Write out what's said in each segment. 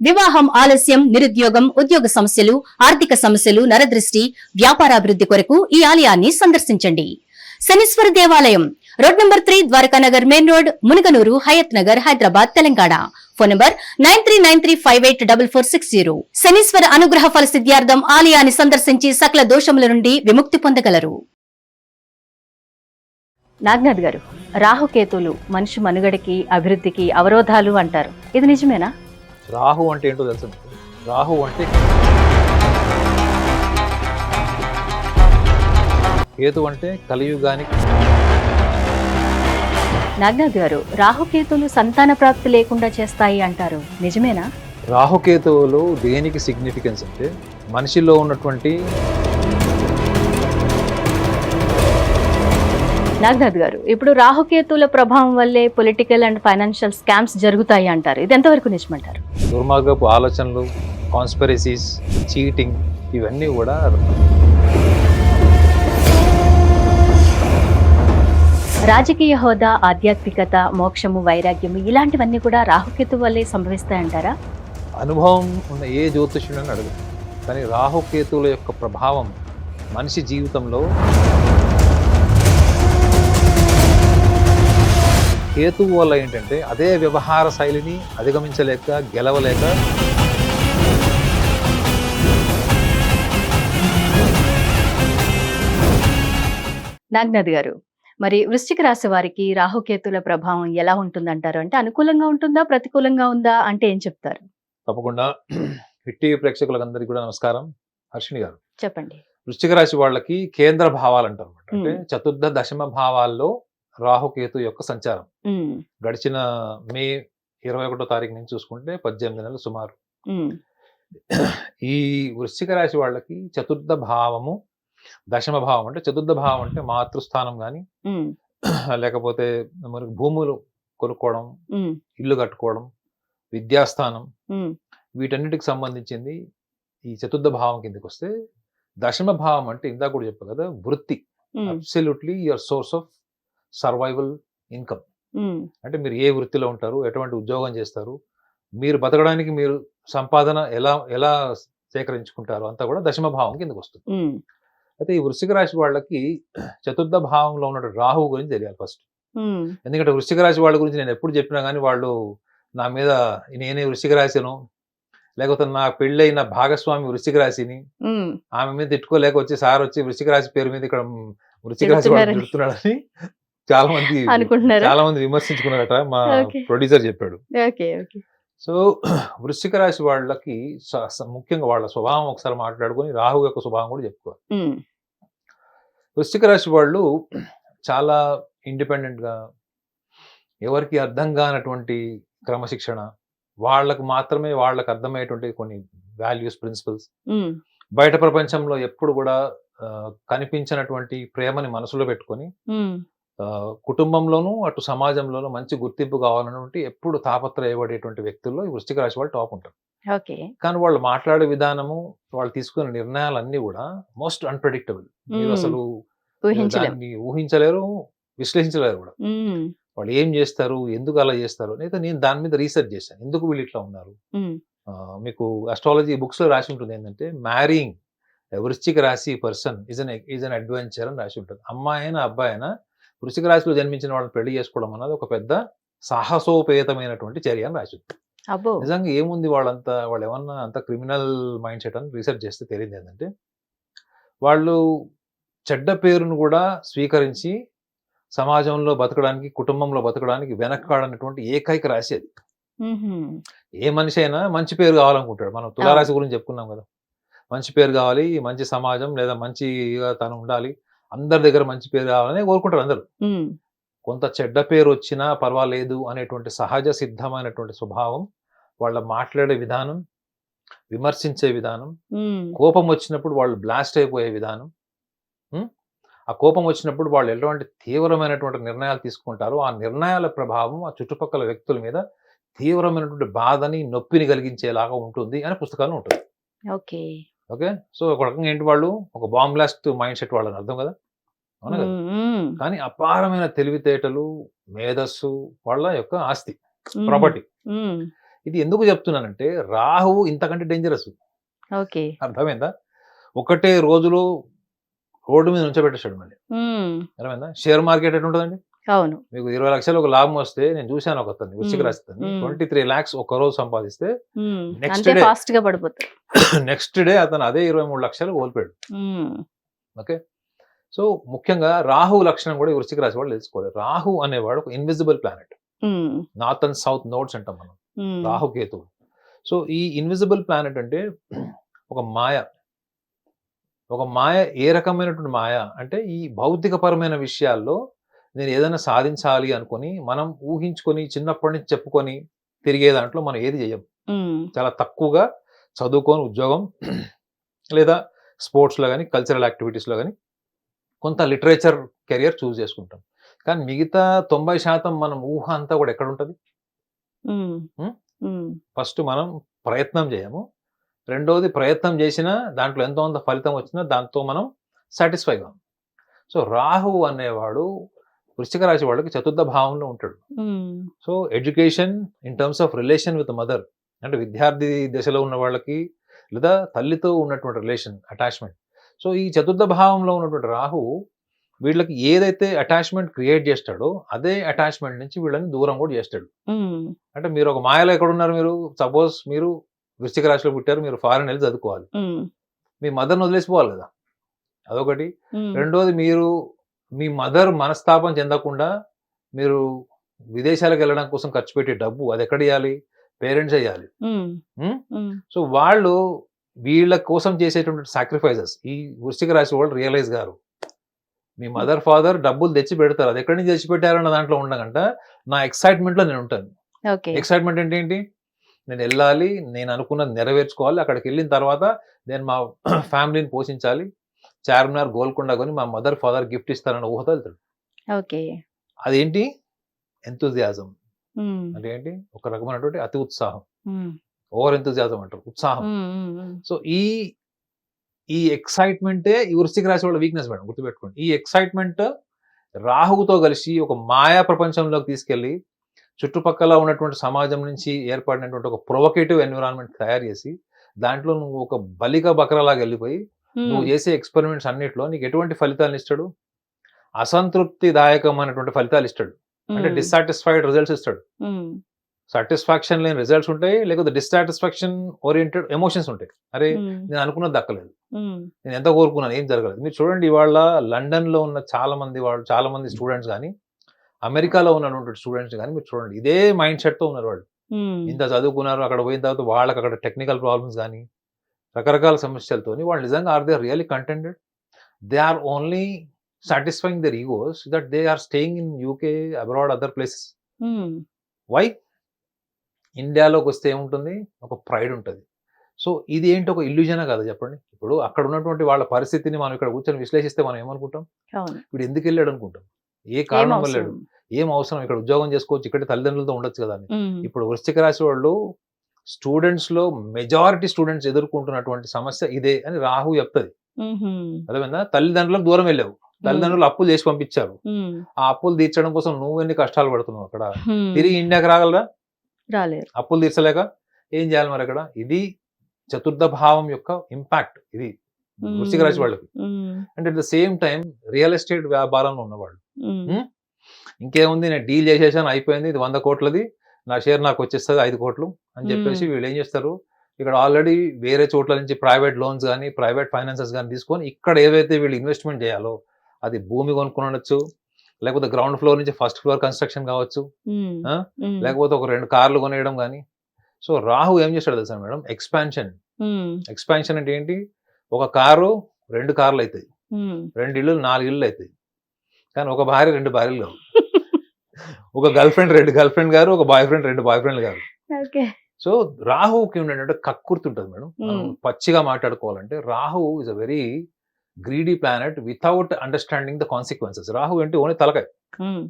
వివాహం ఆలస్యం, నిరుద్యోగం, ఉద్యోగ సమస్యలు, ఆర్థిక సమస్యలు, నరదృష్టి, వ్యాపారాభివృద్ధి కొరకు ఈ ఆలయాన్ని సందర్శించండి. శనీశ్వర దేవాలయం road number 3, Dwarakanagar main road, Munuganuru, Hayath Nagar, Hyderabad, Telangana. Phone number 9393584460. Shanishwara అనుగ్రహ ఫల సిద్ధ్యార్థం ఆలయాన్ని సందర్శించి సకల దోషముల నుండి విముక్తి పొందగలరు. నాగనాథ్ గారు, రాహుకేతులు మనిషి మనుగడకి, అభివృద్ధికి అవరోధాలు అంటారు. ఇది నిజమేనా? రాహు అంటే ఏంటో తెలుసు. రాహు అంటే కేతు అంటే కలియుగానికి. నాగనాథ్ గారు, రాహుకేతులు సంతాన ప్రాప్తి లేకుండా చేస్తాయి అంటారు. నిజమేనా? రాహుకేతువులు దేనికి సిగ్నిఫికెన్స్ అంటే మనిషిలో ఉన్నటువంటి. నాగనాథ్ గారు, ఇప్పుడు రాహుకేతుల ప్రభావం వల్లే పొలిటికల్ అండ్ ఫైనాన్షియల్ స్కామ్స్ జరుగుతాయి అంటారు. ఇది ఎంతవరకు నిజమంటారు? దుర్మార్గపు ఆలోచనలు, కాన్స్పిరసీస్, చీటింగ్, ఇవన్నీ కూడా రాజకీయ హోదా, ఆధ్యాత్మికత, మోక్షము, వైరాగ్యము ఇలాంటివన్నీ కూడా రాహుకేతు వల్లే సంభవిస్తాయంటారా? అనుభవం ఉన్న ఏ జ్యోతిష్యుడని అడుగు, కానీ రాహుకేతువుల యొక్క ప్రభావం మనిషి జీవితంలో. కేతువు వల్ల ఏంటంటే అదే వ్యవహార శైలిని అధిగమించలేక, గెలవలేక నాగనాథ్ గారు, మరి వృశ్చిక రాశి వారికి రాహుకేతుల ప్రభావం ఎలా ఉంటుందంటారు? అంటే అనుకూలంగా ఉంటుందా, ప్రతికూలంగా ఉందా అంటే ఏం చెప్తారు? తప్పకుండా. హిట్ టీవీ ప్రేక్షకులందరికీ కూడా నమస్కారం. హర్షిణి గారు, చెప్పండి. వృశ్చిక రాశి వాళ్ళకి కేంద్ర భావాలు అంటారు. అంటే చతుర్థ దశమ భావాల్లో రాహుకేతు యొక్క సంచారం గడిచిన మే 21వ తారీఖు నుంచి చూసుకుంటే 18 నెలలు సుమారు. ఈ వృశ్చిక రాశి వాళ్ళకి చతుర్థ భావము, దశమ భావం అంటే చతుర్థ భావం అంటే మాతృస్థానం కానీ, లేకపోతే మనకి భూములు కొనుక్కోవడం, ఇల్లు కట్టుకోవడం, విద్యాస్థానం, వీటన్నిటికి సంబంధించింది ఈ చతుర్థ భావం కిందకి వస్తే. దశమ భావం అంటే ఇందాక కూడా చెప్పా కదా, వృత్తి. Absolutely your source of survival income. అంటే మీరు ఏ వృత్తిలో ఉంటారు, ఎటువంటి ఉద్యోగం చేస్తారు, మీరు బతకడానికి మీరు సంపాదన ఎలా ఎలా సేకరించుకుంటారు, అంతా కూడా దశమ భావం కిందకి వస్తుంది. అయితే ఈ వృశ్చిక రాశి వాళ్ళకి చతుర్థ భావంలో ఉన్న రాహువు గురించి తెలియాలి ఫస్ట్. ఎందుకంటే వృశ్చిక రాశి వాళ్ళ గురించి నేను ఎప్పుడు చెప్పినా కానీ వాళ్ళు నా మీద నేనే వృశ్చిక రాశిను, లేకపోతే నా పెళ్ళైన భాగస్వామి వృశ్చిక రాశిని, ఆమె మీద తిట్టుకోలేక వచ్చి సార్ వచ్చి వృశ్చిక రాశి పేరు మీద ఇక్కడ వృశ్చిక రాశి వాళ్ళు తిడుతున్నాడని చాలా మంది విమర్శించుకున్నారట. మా ప్రొడ్యూసర్ చెప్పాడు. సో వృశ్చిక రాశి వాళ్ళకి ముఖ్యంగా వాళ్ళ స్వభావం ఒకసారి మాట్లాడుకొని రాహు యొక్క స్వభావం కూడా చెప్పుకోవాలి. వృశ్చిక రాశి వాళ్ళు చాలా ఇండిపెండెంట్ గా, ఎవరికి అర్థం కానటువంటి క్రమశిక్షణ, వాళ్ళకు మాత్రమే వాళ్ళకు అర్థమయ్యేటువంటి కొన్ని వాల్యూస్, ప్రిన్సిపల్స్, బయట ప్రపంచంలో ఎప్పుడు కూడా కనిపించినటువంటి ప్రేమని మనసులో పెట్టుకొని, కుటుంబంలోనూ అటు సమాజంలోనూ మంచి గుర్తింపు కావాలన్నటువంటి ఎప్పుడు తాపత్రయపడేటువంటి వ్యక్తుల్లో ఈ వృశ్చిక రాశి వాళ్ళు టాప్ ఉంటారు. కానీ వాళ్ళు మాట్లాడే విధానము, వాళ్ళు తీసుకునే నిర్ణయాలన్నీ కూడా మోస్ట్ అన్ప్రెడిక్టబుల్. మీరు అసలు దాన్ని ఊహించలేరు, విశ్లేషించలేరు కూడా. వాళ్ళు ఏం చేస్తారు, ఎందుకు అలా చేస్తారు అయితే నేను దాని మీద రీసెర్చ్ చేశాను. ఎందుకు వీళ్ళు ఇట్లా ఉన్నారు. మీకు అస్ట్రాలజీ బుక్స్ లో రాసి ఉంటుంది ఏంటంటే, మ్యారీయింగ్ వృశ్చిక రాశి పర్సన్ ఈజ్ అన్ అడ్వెంచర్ అని రాసి ఉంటుంది. అమ్మాయి అయినా అబ్బాయి అయినా వృశ్చిక రాశిలో జన్మించిన వాళ్ళని పెళ్లి చేసుకోవడం అన్నది ఒక పెద్ద సాహసోపేతమైనటువంటి చర్య అని రాసి ఉంటుంది. నిజంగా ఏముంది, వాళ్ళు ఏమన్నా అంత క్రిమినల్ మైండ్ సెట్ అని రీసెర్చ్ చేస్తే తెలియదు ఏంటంటే, వాళ్ళు చెడ్డ పేరును కూడా స్వీకరించి సమాజంలో బతకడానికి, కుటుంబంలో బతకడానికి వెనక్కాడనటువంటి ఏకైక రాశి అది. ఏ మనిషి అయినా మంచి పేరు కావాలనుకుంటాడు. మనం తులారాశి గురించి చెప్పుకున్నాం కదా, మంచి పేరు కావాలి, మంచి సమాజం లేదా మంచిగా తను ఉండాలి, అందరి దగ్గర మంచి పేరు కావాలని కోరుకుంటారు అందరూ. కొంత చెడ్డ పేరు వచ్చినా పర్వాలేదు అనేటువంటి సహజ సిద్ధమైనటువంటి స్వభావం, వాళ్ళ మాట్లాడే విధానం, విమర్శించే విధానం, కోపం వచ్చినప్పుడు వాళ్ళు బ్లాస్ట్ అయిపోయే విధానం, ఆ కోపం వచ్చినప్పుడు వాళ్ళు ఎటువంటి తీవ్రమైనటువంటి నిర్ణయాలు తీసుకుంటారో ఆ నిర్ణయాల ప్రభావం ఆ చుట్టుపక్కల వ్యక్తుల మీద తీవ్రమైనటువంటి బాధని, నొప్పిని కలిగించేలాగా ఉంటుంది అని పుస్తకాలు ఉంటుంది. ఓకే, సో ఒక రకంగా ఏంటి, వాళ్ళు ఒక బాంబ్ బ్లాస్ట్ మైండ్ సెట్ వాళ్ళని అర్థం కదా, అవునా కదా. కానీ అపారమైన తెలివితేటలు, మేధస్సు వాళ్ళ యొక్క ఆస్తి, ప్రాపర్టీ. ఇది ఎందుకు చెప్తున్నానంటే రాహువు ఇంతకంటే డేంజరస్. ఓకే. అర్థమైందా? ఒకటే రోజులో రోడ్డు మీద నుంచోబెట్టేస్తాడు మళ్ళీ. అర్థమైందా? షేర్ మార్కెట్ ఎట్లుంటదండి? అవును. మీకు 20 లక్షలు ఒక లాభం వస్తే నేను చూశాను ఒకతన్ని వృశ్చిక హ్మ్. రాశి అతన్ని. హ్మ్. 23 lakhs ఒక రోజు సంపాదిస్తే నెక్స్ట్ అంతే డే ఫాస్ట్ గా పడిపోతారు. నెక్స్ట్ డే అతను అదే 23 లక్షలు కోల్పోయాడు. ఉమ్, ఓకే. సో ముఖ్యంగా రాహు లక్షణం కూడా ఈ వృశ్చిక రాశి వాళ్ళు తెలుసుకోవాలి. రాహు అనేవాడు ఒక invisible planet. Um, north and south nodes అంటాం మనం. ఉమ్, రాహు కేతువు. సో ఈ ఇన్విజిబుల్ ప్లానెట్ అంటే ఒక మాయ. ఒక మాయ ఏ రకమైనటువంటి మాయ అంటే ఈ భౌతికపరమైన విషయాల్లో నేను ఏదైనా సాధించాలి అనుకొని మనం ఊహించుకొని చిన్నప్పటి నుంచి చెప్పుకొని తిరిగే దాంట్లో మనం ఏది చేయం. ఉమ్, చాలా తక్కువగా చదువుకొని ఉద్యోగం లేదా స్పోర్ట్స్లో కానీ కల్చరల్ యాక్టివిటీస్లో కానీ కొంత లిటరేచర్ కెరియర్ చూస్ చేసుకుంటాం. కానీ మిగతా 90% మనం ఊహ అంతా కూడా ఎక్కడ ఉంటుంది? ఉమ్, ఉమ్, ఫస్ట్ మనం ప్రయత్నం చేయము. రెండోది ప్రయత్నం చేసినా దాంట్లో ఎంతో కొంత ఫలితం వచ్చినా దాంతో మనం సాటిస్ఫై కాము. సో రాహు అనేవాడు వృశ్చిక రాశి వాళ్ళకి చతుర్థ భావంలో ఉంటాడు. Um, so education in terms of relation with mother, అంటే విద్యార్థి దశలో ఉన్న వాళ్ళకి లేదా తల్లితో ఉన్నటువంటి రిలేషన్ అటాచ్మెంట్. సో ఈ చతుర్థ భావంలో ఉన్నటువంటి రాహు వీళ్ళకి ఏదైతే అటాచ్మెంట్ క్రియేట్ చేస్తాడో అదే అటాచ్మెంట్ నుంచి వీళ్ళని దూరం కూడా చేస్తాడు. ఉమ్, అంటే మీరు ఒక మాయలో ఎక్కడున్నారు? మీరు సపోజ్ మీరు వృశ్చిక రాశిలో పుట్టారు, మీరు ఫారెన్ వెళ్ళి చదువుకోవాలి, ఉమ్, మీ మదర్ని వదిలేసిపోవాలి కదా, అదొకటి. ఉమ్, రెండోది మీరు మీ మదర్ మనస్తాపం చెందకుండా మీరు విదేశాలకు వెళ్ళడం కోసం ఖర్చు పెట్టే డబ్బు అది ఎక్కడ ఇవ్వాలి? పేరెంట్స్ అయ్యాలి. ఉమ్, ఉమ్, సో వాళ్ళు వీళ్ళ కోసం చేసేటువంటి సాక్రిఫైజెస్ ఈ వృశ్చిక రాశి వాళ్ళు రియలైజ్ గారు. మీ మదర్ ఫాదర్ డబ్బులు తెచ్చి పెడతారు, అది ఎక్కడి నుంచి తెచ్చి పెట్టారన్న దాంట్లో ఉండకంట నా ఎక్సైట్మెంట్ లో నేను ఉంటాను. ఓకే. ఎక్సైట్మెంట్ అంటే ఏంటి? నేను వెళ్ళాలి, నేను అనుకున్నది నెరవేర్చుకోవాలి, అక్కడికి వెళ్ళిన తర్వాత నేను మా ఫ్యామిలీని పోషించాలి, చార్మినార్ గోల్కొండ కొని మా మదర్ ఫాదర్ గిఫ్ట్ ఇస్తారన్న ఊహతో వెళ్తాడు. ఓకే. అదేంటి? ఎంతూజియాజం ఉమ్, అంటే ఏంటి? ఒక రకమైనటువంటి అతి ఉత్సాహం, ఉమ్, ఓవర్ ఎంతూజియాజం అంటారు, ఉత్సాహం. ఉమ్, ఉమ్, ఉమ్, సో ఈ ఈ ఎక్సైట్మెంటే ఈ వృశ్చిక రాశి వాళ్ళ వీక్నెస్ మేడం, గుర్తుపెట్టుకోండి. ఈ ఎక్సైట్మెంట్ రాహువుతో కలిసి ఒక మాయా ప్రపంచంలోకి తీసుకెళ్లి చుట్టుపక్కల ఉన్నటువంటి సమాజం నుంచి ఏర్పడినటువంటి ఒక ప్రొవకేటివ్ ఎన్విరాన్మెంట్ తయారు చేసి దాంట్లో నువ్వు ఒక బలిక బకరలాగా వెళ్ళిపోయి నువ్వు ఉమ్, చేసే ఎక్స్పెరిమెంట్స్ అన్నిట్లో నీకు ఎటువంటి ఫలితాలను ఇస్తాడు? అసంతృప్తిదాయకమైనటువంటి ఫలితాలు ఇస్తాడు. అంటే ఉమ్, డిస్సాటిస్ఫైడ్ రిజల్ట్స్ ఇస్తాడు. ఉమ్, సాటిస్ఫాక్షన్ లేని రిజల్ట్స్ ఉంటాయి, లేకపోతే డిస్సాటిస్ఫాక్షన్ ఓరియంటెడ్ ఎమోషన్స్ ఉంటాయి. అరే ఉమ్, నేను అనుకున్నది దక్కలేదు, ఉమ్, నేను ఎంత కోరుకున్నాను ఏం జరగలేదు. మీరు చూడండి ఇవాళ లండన్ లో ఉన్న చాలా మంది స్టూడెంట్స్ కానీ అమెరికాలో ఉన్నటువంటి స్టూడెంట్స్ కానీ మీరు చూడండి ఇదే మైండ్ సెట్ తో ఉన్నారు వాళ్ళు. ఉమ్, ఇంత చదువుకున్నారు, అక్కడ పోయిన తర్వాత వాళ్ళకి అక్కడ టెక్నికల్ ప్రాబ్లమ్స్ కానీ రకరకాల సమస్యలతోని వాళ్ళు నిజంగా are they really contented? They are only satisfying their egos that they are staying in UK, abroad, other places. Um, why? ఇండియాలోకి వస్తే ఏముంటుంది? ఒక ప్రైడ్ ఉంటుంది. సో ఇది ఏంటి? ఒక ఇల్యూజనే కదా చెప్పండి. ఇప్పుడు అక్కడ ఉన్నటువంటి వాళ్ళ పరిస్థితిని మనం ఇక్కడ కూర్చొని విశ్లేషిస్తే మనం ఏమనుకుంటాం? అవును. వీడు ఎందుకు వెళ్ళాడు అనుకుంటాం. ఏ ఏం కారణం వల్ల అవసరం? వెళ్ళాడు? ఏం అవసరం? ఇక్కడ ఉద్యోగం చేసుకోవచ్చు, ఇక్కడ తల్లిదండ్రులతో ఉండొచ్చు కదా అని. ఉమ్, ఇప్పుడు వృశ్చిక రాశి వాళ్ళు స్టూడెంట్స్ లో మెజారిటీ స్టూడెంట్స్ ఎదుర్కొంటున్నటువంటి సమస్య ఇదే అని రాహు చెప్తుంది. ఉహుం, అర్థమైందా? తల్లిదండ్రులకు దూరం వెళ్ళావు, తల్లిదండ్రులు అప్పులు చేసి పంపించారు, ఉమ్, ఆ అప్పులు తీర్చడం కోసం నువ్వు ఎన్ని కష్టాలు పడుతున్నావు అక్కడ. ఉమ్, తిరిగి ఇండియాకి రాగలరా? రాలేరు. అప్పులు తీర్చలేక ఏం చేయాలి మరి అక్కడ? ఇది చతుర్థ భావం యొక్క ఇంపాక్ట్ ఇది వృశ్చిక రాశి వాళ్ళకి. ఉమ్, అంటే at the same time real estate వ్యాపారంలో ఉన్నవాళ్ళు ఉమ్, ఇంకేముంది, నేను డీల్ చేసేసాను అయిపోయింది, ఇది 100 కోట్లది, నా షేర్ నాకు వచ్చేస్తుంది 5 కోట్లు అని చెప్పేసి వీళ్ళు ఏం చేస్తారు? ఇక్కడ ఆల్రెడీ వేరే చోట్ల నుంచి ప్రైవేట్ లోన్స్ కానీ ప్రైవేట్ ఫైనాన్సెస్ కానీ తీసుకొని ఇక్కడ ఏవైతే వీళ్ళు ఇన్వెస్ట్మెంట్ చేయాలో అది భూమి కొనుక్కొనొచ్చు, లేకపోతే గ్రౌండ్ ఫ్లోర్ నుంచి ఫస్ట్ ఫ్లోర్ కన్స్ట్రక్షన్ కావచ్చు, ఉమ్, ఆ? ఉమ్, లేకపోతే ఒక 2 కార్లు కొనేయడం కానీ. సో రాహు ఏం చేస్తాడు తెలుసా మేడం? ఎక్స్పాన్షన్. ఉమ్, ఎక్స్పాన్షన్ అంటే ఏంటి? ఒక కారు 2 కార్లు అవుతాయి, ఉమ్. 2 ఇళ్ళు 4 ఇళ్ళు అవుతాయి. కానీ ఒక భార్య 2 భార్యలు కావు, ఒక గర్ల్ ఫ్రెండ్ 2 గర్ల్ ఫ్రెండ్ గారు, ఒక బాయ్ ఫ్రెండ్ 2 బాయ్ ఫ్రెండ్లు గారు. ఓకే. సో రాహుకి ఏంటంటే కక్కుర్తి ఉంటుంది మేడం. మనం పచ్చిగా మాట్లాడుకోవాలంటే Rahu is a very greedy planet without understanding the consequences. Rahu అంటే ఓన్లీ తలకాయ. ఉమ్,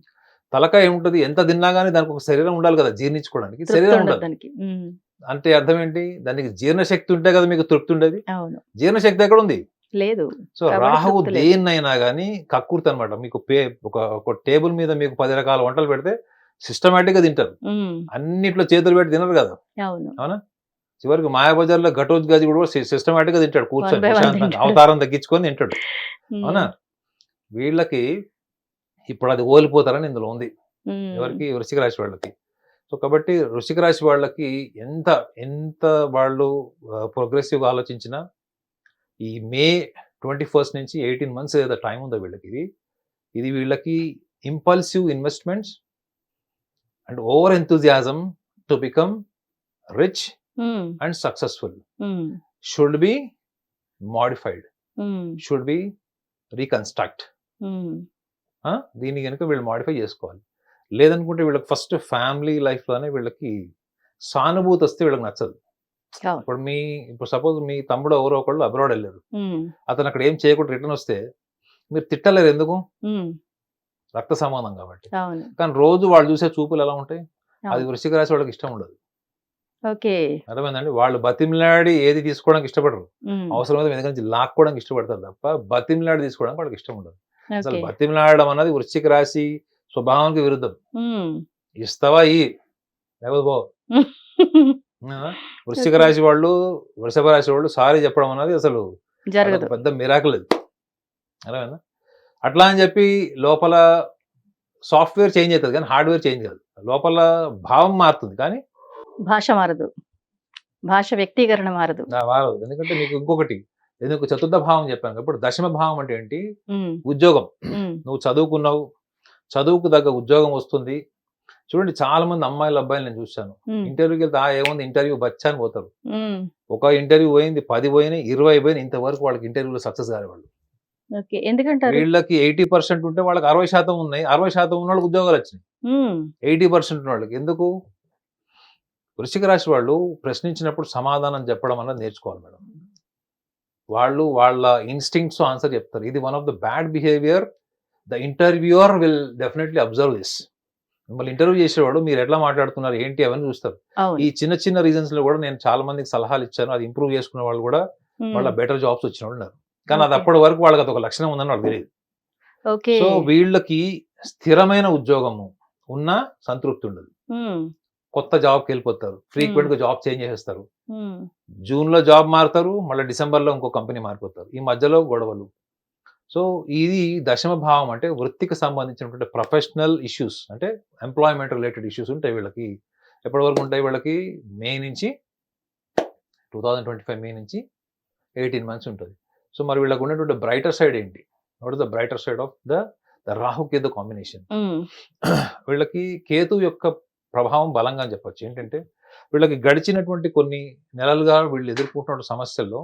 తలకాయ ఏముంటుంది? ఎంత తిన్నా కానీ దానికి ఒక శరీరం ఉండాలి కదా జీర్ణించుకోవడానికి. తృప్తి శరీరం ఉండదు ఉండదు దానికి. ఉమ్, అంటే అర్థం ఏంటి? దానికి జీర్ణశక్తి ఉంటే కదా మీకు తృప్తి ఉండేది. అవును. జీర్ణశక్తి ఎక్కడ ఉంది? లేదు. సో కాబట్టి రాహువు తృప్తి లేదు. దేన్నైనా కానీ కక్కుర్తి అనమాట. మీకు ఒక టేబుల్ మీద మీకు 10 రకాల వంటలు పెడితే సిస్టమేటిక్ గా తింటారు, అన్నిట్లో చేతులు పెట్టి తినరు కదా, అవును. అవునా? చివరికి మాయాబజార్లో ఘటోత్కచి కూడా సిస్టమేటిక్ గా తింటాడు కూర్చొని, 1 by 1 ప్రశాంతంగా తింటాడు. అవతారం తగ్గించుకొని తింటాడు, అవునా? వీళ్ళకి ఇప్పుడు అది ఓలిపోతారని ఇందులో ఉంది, ఎవరికి? వృశ్చిక రాశి వాళ్ళకి. సో కాబట్టి వృశ్చిక రాశి వాళ్ళకి ఎంత ఎంత వాళ్ళు ప్రోగ్రెసివ్ ఆలోచించినా ఈ మే 21 నుంచి 18 months ఏదో టైం ఉందో వీళ్ళకి, ఇది వీళ్ళకి impulsive investments and over enthusiasm to become rich and successful should be modified, should be reconstruct. దీన్ని కనుక వీళ్ళు మోడిఫై చేసుకోవాలి. లేదనుకుంటే వీళ్ళకి ఫస్ట్ ఫ్యామిలీ లైఫ్లోనే వీళ్ళకి సానుభూతి వస్తే వీళ్ళకి నచ్చదు. ఇప్పుడు సపోజ్ మీ తమ్ముడు ఎవరో ఒకళ్ళు అబ్రాడ్ వెళ్ళారు, అతను అక్కడ ఏం చేయకుండా రిటర్న్ వస్తే మీరు తిట్టలేరు, ఎందుకు? రక్త సంబంధం కాబట్టి. కానీ రోజు వాళ్ళు చూసే చూపులు ఎలా ఉంటాయి, అది వృశ్చిక రాశి వాళ్ళకి ఇష్టం ఉండదు. అర్థమైందండి? వాళ్ళు బతిమిలాడి ఏది తీసుకోవడానికి ఇష్టపడరు, అవసరమైతే మీ దగ్గర నుంచి లాక్కోవడానికి ఇష్టపడతారు తప్ప బతిమిలాడి తీసుకోవడానికి వాళ్ళకి ఇష్టం ఉండదు. అసలు బతిమిలాడడం అన్నది వృశ్చిక రాశి స్వభావానికి విరుద్ధం. ఇస్తావా ఈ లేకపోతే పో. వృశ్చిక రాశి వాళ్ళు, వృషభ రాశి వాళ్ళు సారీ చెప్పడం అన్నది అసలు జరగదు, పెద్ద మిరాకిల్ అది, అర్థమైందా? అట్లా అని చెప్పి లోపల సాఫ్ట్వేర్ చేంజ్ అవుతుంది కానీ హార్డ్వేర్ చేంజ్ కాదు, లోపల భావం మారుతుంది కానీ భాష మారదు, భాష వ్యక్తీకరణ మారదు. మారదు. ఎందుకంటే మీకు ఇంకొకటి, ఎందుకు చతుర్థ భావం చెప్పాను. ఇప్పుడు దశమ భావం అంటే ఏంటి? ఉద్యోగం. నువ్వు చదువుకున్నావు, చదువుకు తగ్గ ఉద్యోగం వస్తుంది. చూడండి, చాలా మంది అమ్మాయిలు అబ్బాయిలు నేను చూశాను, ఇంటర్వ్యూకి వెళ్తే ఏముంది ఇంటర్వ్యూ బచ్చా అని పోతారు. ఒక ఇంటర్వ్యూ పోయింది, 10 పోయినాయి, 20 పోయినాయి, ఇంతవరకు వాళ్ళకి ఇంటర్వ్యూలో సక్సెస్ కాలేవాళ్ళు. ఎందుకంటే వీళ్ళకి 80% ఉంటే వాళ్ళకి 60% ఉన్నాయి, 60% ఉన్న వాళ్ళకి ఉద్యోగాలు వచ్చినాయి, 80% ఉన్న వాళ్ళకి ఎందుకు? వృశ్చిక రాశి వాళ్ళు ప్రశ్నించినప్పుడు సమాధానం చెప్పడం అన్నది నేర్చుకోవాలి మేడం. వాళ్ళు వాళ్ళ ఇన్స్టింక్ట్స్ ఆన్సర్ చెప్తారు. ఇది one of the bad behaviour. The interviewer will definitely observe this. మిమ్మల్ని ఇంటర్వ్యూ చేసేవాడు మీరు ఎట్లా మాట్లాడుతున్నారు ఏంటి అవన్నీ చూస్తారు. ఈ చిన్న చిన్న రీజన్స్ లో కూడా నేను చాలా మందికి సలహాలు ఇచ్చాను, అది ఇంప్రూవ్ చేసుకునే వాళ్ళు కూడా వాళ్ళ బెటర్ జాబ్స్ వచ్చిన వాళ్ళు ఉన్నారు. కానీ అది అప్పటి వరకు వాళ్ళకి అది ఒక లక్షణం ఉందని వాళ్ళకి తెలియదు. సో వీళ్ళకి స్థిరమైన ఉద్యోగము ఉన్నా సంతృప్తి ఉండదు, కొత్త జాబ్కి వెళ్ళిపోతారు, ఫ్రీక్వెంట్ గా జాబ్ చేంజ్ చేసేస్తారు, జూన్ లో జాబ్ మారుతారు, మళ్ళీ డిసెంబర్ లో ఇంకో కంపెనీ మారిపోతారు, ఈ మధ్యలో గొడవలు. సో ఇది దశమ భావం అంటే వృత్తికి సంబంధించినటువంటి ప్రొఫెషనల్ ఇష్యూస్, అంటే ఎంప్లాయ్మెంట్ రిలేటెడ్ ఇష్యూస్ ఉంటాయి వీళ్ళకి. ఎప్పటి వరకు ఉంటాయి వీళ్ళకి? మే నుంచి 2025 మే నుంచి 18 months ఉంటుంది. సో మరి వీళ్ళకి ఉన్నటువంటి బ్రైటర్ సైడ్ ఏంటి? What is the brighter side of the Rahu Ketu combination? వీళ్ళకి కేతు యొక్క ప్రభావం బలంగా అని చెప్పొచ్చు. ఏంటంటే వీళ్ళకి గడిచినటువంటి కొన్ని నెలలుగా వీళ్ళు ఎదుర్కొంటున్న సమస్యల్లో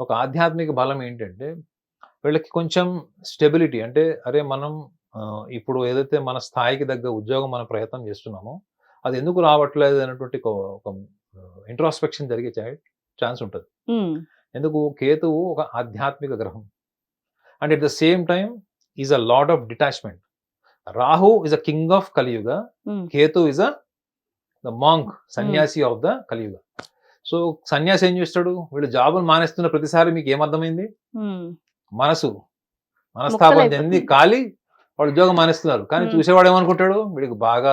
ఒక ఆధ్యాత్మిక బలం ఏంటంటే వీళ్ళకి కొంచెం స్టెబిలిటీ, అంటే అరే మనం ఇప్పుడు ఏదైతే మన స్థాయికి తగ్గ ఉద్యోగం మనం ప్రయత్నం చేస్తున్నామో అది ఎందుకు రావట్లేదు అనేటువంటి ఒక ఇంట్రాస్పెక్షన్ జరిగే ఛాన్స్ ఉంటుంది. ఎందుకు? కేతువు ఒక ఆధ్యాత్మిక గ్రహం and at the same time is a lot of detachment. Rahu is a king of కలియుగ, కేతు ఇస్ ద మాంక్, సన్యాసి ఆఫ్ ద కలియుగ. సో సన్యాసి ఏం చేస్తాడు? వీళ్ళు జాబులు మానేస్తున్న ప్రతిసారి మీకు ఏమర్థమైంది? మనస్తాపం చెంది ఖాళీ వాళ్ళు ఉద్యోగం మానేస్తున్నారు. కానీ చూసేవాడు ఏమనుకుంటాడు? వీడికి బాగా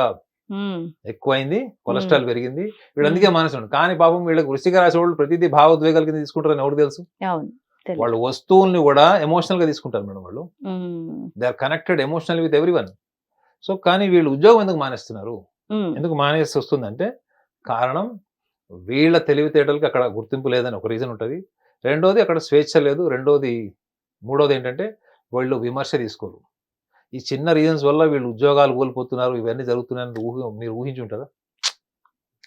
ఎక్కువైంది, కొలెస్ట్రాల్ పెరిగింది, వీడు అందుకే మానేస్తున్నాడు. కానీ పాపం వీళ్ళకి వృశ్చిక రాశి వాళ్ళు ప్రతిదీ భావోద్వేగాల కింద తీసుకుంటారని ఎవరు తెలుసు? వాళ్ళు వస్తువుల్ని కూడా ఎమోషనల్ గా తీసుకుంటారు మేడం. వాళ్ళు they are connected emotional with everyone. So కానీ వీళ్ళు ఉద్యోగం ఎందుకు మానేస్తున్నారు? ఎందుకు మానేసి వస్తుందంటే కారణం వీళ్ళ తెలివితేటలకి అక్కడ గుర్తింపు లేదని ఒక రీజన్ ఉంటుంది. రెండోది అక్కడ స్వేచ్ఛ లేదు. మూడోది ఏంటంటే వీళ్ళు విమర్శ తీసుకోరు. ఈ చిన్న రీజన్స్ వల్ల వీళ్ళు ఉద్యోగాలు కోల్పోతున్నారు, ఇవన్నీ జరుగుతున్నాయని మీరు ఊహించుంటారా?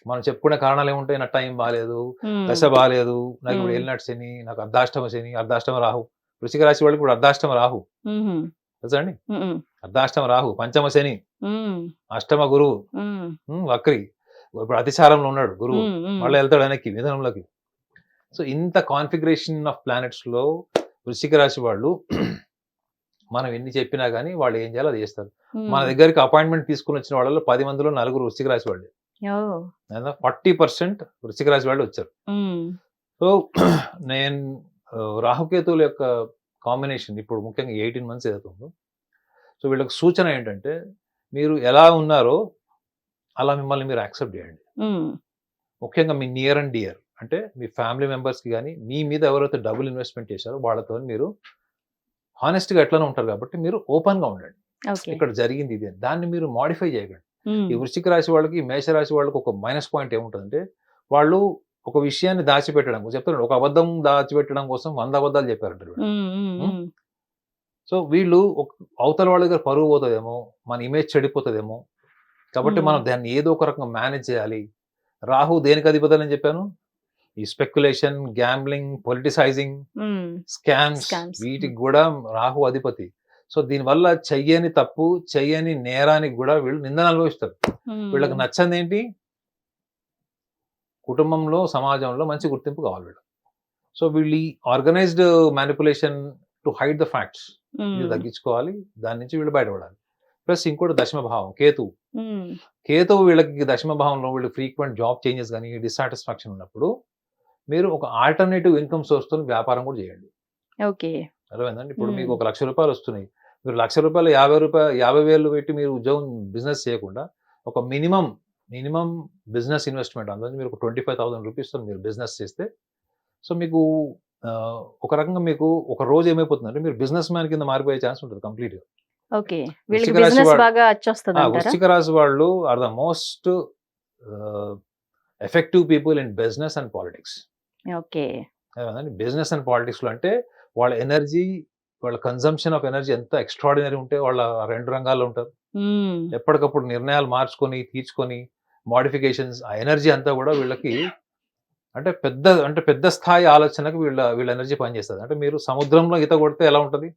మనం చెప్పుకునే కారణాలు ఏముంటాయి? నా టైం బాగాలేదు, దశ బాగాలేదు, నాకు ఇప్పుడు ఏలినాటి శని, నాకు అర్ధాష్టమ శని, అర్ధాష్టమ రాహు. వృశ్చిక రాశి వాళ్ళకి ఇప్పుడు అర్ధాష్టమ రాహు తెలుసా అండి? అర్ధాష్టమ రాహు, పంచమ శని, అష్టమ గురువు, వక్రి, ఇప్పుడు అతిచారంలో ఉన్నాడు గురువు, మళ్ళీ వెళ్తాడు వెనక్కి మిథునంలోకి. సో ఇంత కాన్ఫిగరేషన్ ఆఫ్ ప్లానెట్స్ లో వృశ్చిక రాశి వాళ్ళు మనం ఎన్ని చెప్పినా కానీ వాళ్ళు ఏం చేయాలో అది చేస్తారు. మన దగ్గరికి అపాయింట్మెంట్ తీసుకుని వచ్చిన వాళ్ళలో 10 మందిలో 4 వృశ్చిక రాశి వాళ్ళే. 40% వృశ్చిక రాశి వాళ్ళు వచ్చారు. సో నేను రాహుకేతువుల యొక్క కాంబినేషన్ ఇప్పుడు ముఖ్యంగా 18 months ఏదైతుందో, సో వీళ్ళకి సూచన ఏంటంటే మీరు ఎలా ఉన్నారో అలా మిమ్మల్ని మీరు యాక్సెప్ట్ చేయండి. ఉమ్, ముఖ్యంగా మీ నియర్ అండ్ డియర్ అంటే మీ ఫ్యామిలీ మెంబర్స్కి కానీ మీ మీద ఎవరైతే డబ్బులు ఇన్వెస్ట్మెంట్ చేశారో వాళ్ళతో మీరు హానెస్ట్గా ఎట్లనే ఉంటారు కాబట్టి మీరు ఓపెన్గా ఉండండి. ఓకే. ఇక్కడ జరిగింది ఇది అని. దాన్ని మీరు మాడిఫై చేయకండి. ఉమ్, ఈ వృశ్చిక రాశి వాళ్ళకి మేషరాశి వాళ్ళకి ఒక మైనస్ పాయింట్ ఏముంటుందంటే వాళ్ళు ఒక విషయాన్ని దాచిపెట్టడం చెప్తున్నాడు, ఒక అబద్ధం దాచిపెట్టడం కోసం 100 అబద్ధాలు చెప్పారంటారు. ఉమ్, ఉమ్, ఉమ్, సో వీళ్ళు అవతల వాళ్ళ దగ్గర పరువు పోతుందేమో, మన ఇమేజ్ చెడిపోతుందేమో, కాబట్టి మనం దాన్ని ఏదో ఒక రకంగా మేనేజ్ చేయాలి. రాహు దేనికి అధిపతి అని చెప్పాను? ఈ స్పెక్యులేషన్, గ్యాంబ్లింగ్, పొలిటిసైజింగ్, ఉమ్, స్కామ్స్, Scams. వీటికి కూడా రాహు అధిపతి. సో దీనివల్ల చెయ్యని తప్పు, చెయ్యని నేరానికి కూడా వీళ్ళు నిందన అనుభవిస్తారు. ఉమ్, వీళ్ళకి నచ్చంది ఏంటి? కుటుంబంలో, సమాజంలో మంచి గుర్తింపు కావాలి వీళ్ళు. సో వీళ్ళు ఈ organised manipulation to hide the facts ఇది ఉమ్, తగ్గించుకోవాలి. దాని నుంచి వీళ్ళు బయటపడాలి. ప్లస్ ఇంకోటి దశమ భావం కేతువు. ఉమ్, కేతువు వీళ్ళకి దశమ భావంలో వీళ్ళు ఫ్రీక్వెంట్ జాబ్ చేంజెస్ కానీ డిస్సాటిస్ఫాక్షన్ ఉన్నప్పుడు మీరు ఒక ఆల్టర్నేటివ్ ఇన్కమ్ సోర్స్తో వ్యాపారం కూడా చేయండి. ఓకే. అర్థమైందండి? ఇప్పుడు మీకు మ్మ్. 1 లక్ష రూపాయలు వస్తున్నాయి. మీరు 1 లక్ష రూపాయలు 50,000 పెట్టి మీరు ఉద్యోగం బిజినెస్ చేయకుండా ఒక మినిమం బిజినెస్ ఇన్వెస్ట్మెంట్ అందులో మీరు ఒక 25,000 రూపీస్తో మీరు బిజినెస్ చేస్తే సో మీకు ఒక రకంగా మీకు ఒక రోజు ఏమైపోతుందంటే మీరు బిజినెస్ మ్యాన్ కింద మారిపోయే ఛాన్స్ ఉంటుంది కంప్లీట్గా. ఓకే. వీళ్ళకి వృశ్చిక రాశి బిజినెస్ వాళ్ళు- బాగా వచ్చేస్తుంది అంటారా? వృశ్చిక రాశి వాళ్ళు are the most effective people in business and politics. Okay. Business and politics లో అంటే వాళ్ళ ఎనర్జీ, వాళ్ళ కన్సంప్షన్ ఆఫ్ ఎనర్జీ ఎంత ఎక్స్ట్రాడినరీ ఉంటే వాళ్ళ ఆ 2 రంగాల్లో ఉంటారు. ఉమ్, ఎప్పటికప్పుడు నిర్ణయాలు మార్చుకొని తీర్చుకొని మోడిఫికేషన్స్, ఆ ఎనర్జీ అంతా కూడా వీళ్ళకి అంటే పెద్ద స్థాయి ఆలోచనకు వీళ్ళ ఎనర్జీ పనిచేస్తుంది. అంటే మీరు సముద్రంలో ఈత కొడితే ఎలా ఉంటుంది,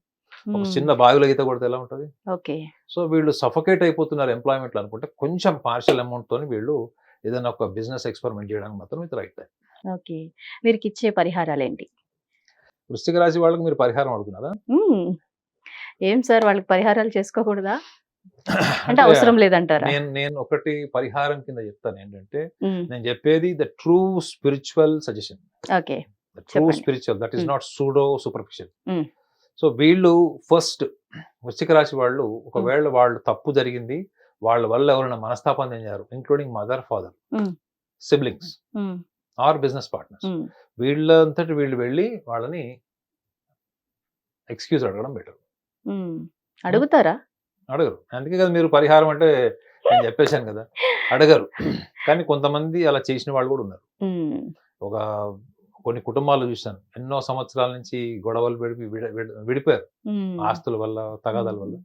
ఒక ఉమ్, చిన్న బావిలో ఈత కొడితే ఎలా ఉంటుంది. ఓకే. సో వీళ్ళు సఫోకేట్ అయిపోతున్నారు ఎంప్లాయ్మెంట్లు అనుకుంటే కొంచెం పార్షియల్ అమౌంట్ తోని వీళ్ళు ఏదైనా ఒక బిజినెస్ ఎక్స్పెరిమెంట్ చేయడానికి మాత్రం ఇది రైట్ టైం. ఓకే. వీరికి ఇచ్చే పరిహారాలు ఏంటి? వృశ్చిక రాశి వాళ్ళకి మీరు పరిహారం అడుగుతున్నారా? ఉమ్, ఏం సార్ వాళ్ళకి పరిహారాలు చేసుకోకూడదా? అంటే అవసరం లేదంటారా? నేను ఒకటి పరిహారం కింద చెప్తాను ఏంటంటే, ఉమ్, నేను చెప్పేది the true spiritual suggestion. Okay. True చెప్పండి. Spiritual, that is Mm. Not pseudo superficial. Mm. So వీళ్ళు ఫస్ట్ వృశ్చిక రాశి వాళ్ళు ఒకవేళ వాళ్ళు తప్పు జరిగింది, వాళ్ళ వల్ల ఎవరైనా మనస్తాపం చెందారు, including mother, father, Mm. Siblings um, or business partners, um, వీళ్ళంతటి వీళ్ళు వెళ్ళి వాళ్ళని ఎక్స్క్యూజ్ అడగడం బెటర్. ఉమ్. అడుగుతారా? అడగరు. అందుకే కదా మీరు పరిహారం అంటే నేను చెప్పేశాను కదా, అడగరు. కానీ కొంతమంది అలా చేసిన వాళ్ళు కూడా ఉన్నారు. ఉమ్, ఒక కొన్ని కుటుంబాలు చూశాను, ఎన్నో సంవత్సరాల నుంచి గొడవలు విడిపోయారు ఉమ్, ఆస్తుల వల్ల, తగాదాల వల్ల.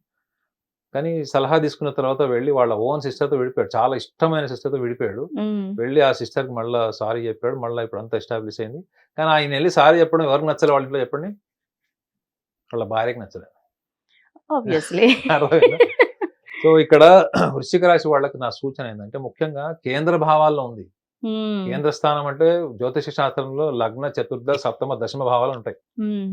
కానీ సలహా తీసుకున్న తర్వాత వెళ్ళి వాళ్ళ ఓన్ సిస్టర్తో విడిపోయాడు, చాలా ఇష్టమైన సిస్టర్తో విడిపోయాడు. ఉమ్, వెళ్ళి ఆ సిస్టర్కి మళ్ళీ సారీ చెప్పాడు, మళ్ళీ ఇప్పుడు అంతా ఎస్టాబ్లిష్ అయింది. కానీ ఆయన వెళ్ళి సారీ చెప్పడం ఎవరికి నచ్చలే వాళ్ళ ఇంట్లో చెప్పండి? వాళ్ళ భార్యకి నచ్చలేదు. obviously. అర్థమైందా? సో ఇక్కడ వృశ్చిక రాశి వాళ్ళకి నా సూచన ఏంటంటే ముఖ్యంగా కేంద్ర భావాల్లో ఉంది. ఉమ్, కేంద్ర స్థానం అంటే జ్యోతిష శాస్త్రంలో లగ్న, చతుర్థ, సప్తమ, దశమ భావాలు ఉంటాయి. ఉమ్,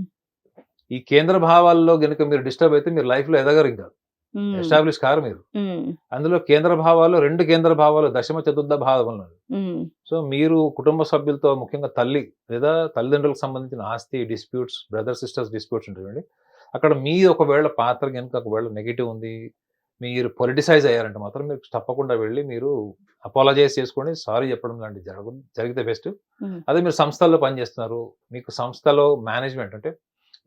ఈ కేంద్ర భావాల్లో గనుక మీరు డిస్టర్బ్ అయితే మీరు లైఫ్ లో ఎదగరు, ఇంకా ఉమ్, ఎస్టాబ్లిష్ కారు మీరు. ఉమ్, అందులో కేంద్ర భావాలు 2 కేంద్ర భావాలు దశమ, చతుర్థ భావంలో. ఉమ్, సో మీరు కుటుంబ సభ్యులతో ముఖ్యంగా తల్లి లేదా తల్లిదండ్రులకు సంబంధించిన ఆస్తి డిస్ప్యూట్స్, బ్రదర్ సిస్టర్స్ డిస్ప్యూట్స్ ఉంటాయండి. అక్కడ మీ ఒకవేళ పాత్ర కనుక ఒకవేళ నెగిటివ్ ఉంది, మీరు పొలిటిసైజ్ అయ్యారంటే మాత్రం మీరు తప్పకుండా వెళ్ళి మీరు అపాలజైజ్ చేసుకొని సారీ చెప్పడం లాంటివి జరిగితే బెస్ట్. ఉమ్, అదే మీరు సంస్థల్లో పనిచేస్తున్నారు, మీకు సంస్థలో మేనేజ్మెంట్ అంటే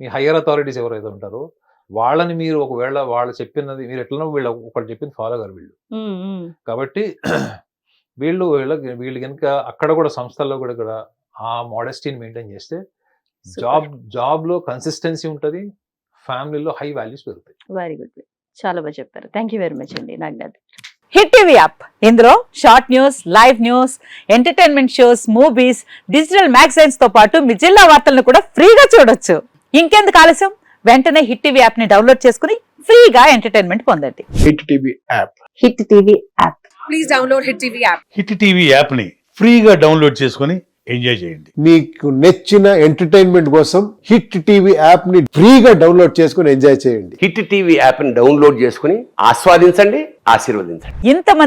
మీ హయ్యర్ అథారిటీస్ ఎవరైతే ఉంటారో వాళ్ళని మీరు ఒకవేళ వాళ్ళు చెప్పినది మీరు ఎట్లనో వీళ్ళు ఒకళ్ళు చెప్పింది ఫాలో గారు వీళ్ళు. ఉమ్, ఉమ్, కాబట్టి వీళ్ళు కనుక అక్కడ కూడా సంస్థల్లో కూడా ఆ మోడెస్టీని మెయింటైన్ చేస్తే Super. జాబ్ లో కన్సిస్టెన్సీ ఉంటుంది, ఫ్యామిలీలో హై వాల్యూస్ పెరుగుతాయి. Very good. చాలా బాగా చెప్పారు. థ్యాంక్ యూ వెరీ మచ్ అండి నాగనాథ్. హిట్ టీవీ యాప్ ఇందులో short news, live news, entertainment shows, movies, digital magazines తో పాటు మీ జిల్లా వార్తలను కూడా ఫ్రీగా చూడొచ్చు. ఇంకెందుకు ఆలస్యం, వెంటనే హిట్ టీవీ యాప్ ని డౌన్లోడ్ చేసుకుని ఫ్రీగా ఎంటర్టైన్మెంట్ పొందండి. Hit TV app. Hit TV app. Please download Hit TV app. Hit TV యాప్ని ఫ్రీగా డౌన్లోడ్ చేసుకొని ఎంజాయ్ చేయండి. మీకు నచ్చిన ఎంటర్టైన్మెంట్ కోసం హిట్ టీవీ యాప్ ని ఫ్రీగా డౌన్లోడ్ చేసుకుని ఎంజాయ్ చేయండి. హిట్ టీవీ యాప్ని డౌన్లోడ్ చేసుకుని ఆస్వాదించండి, ఆశీర్వదించండి. ఇంతమంది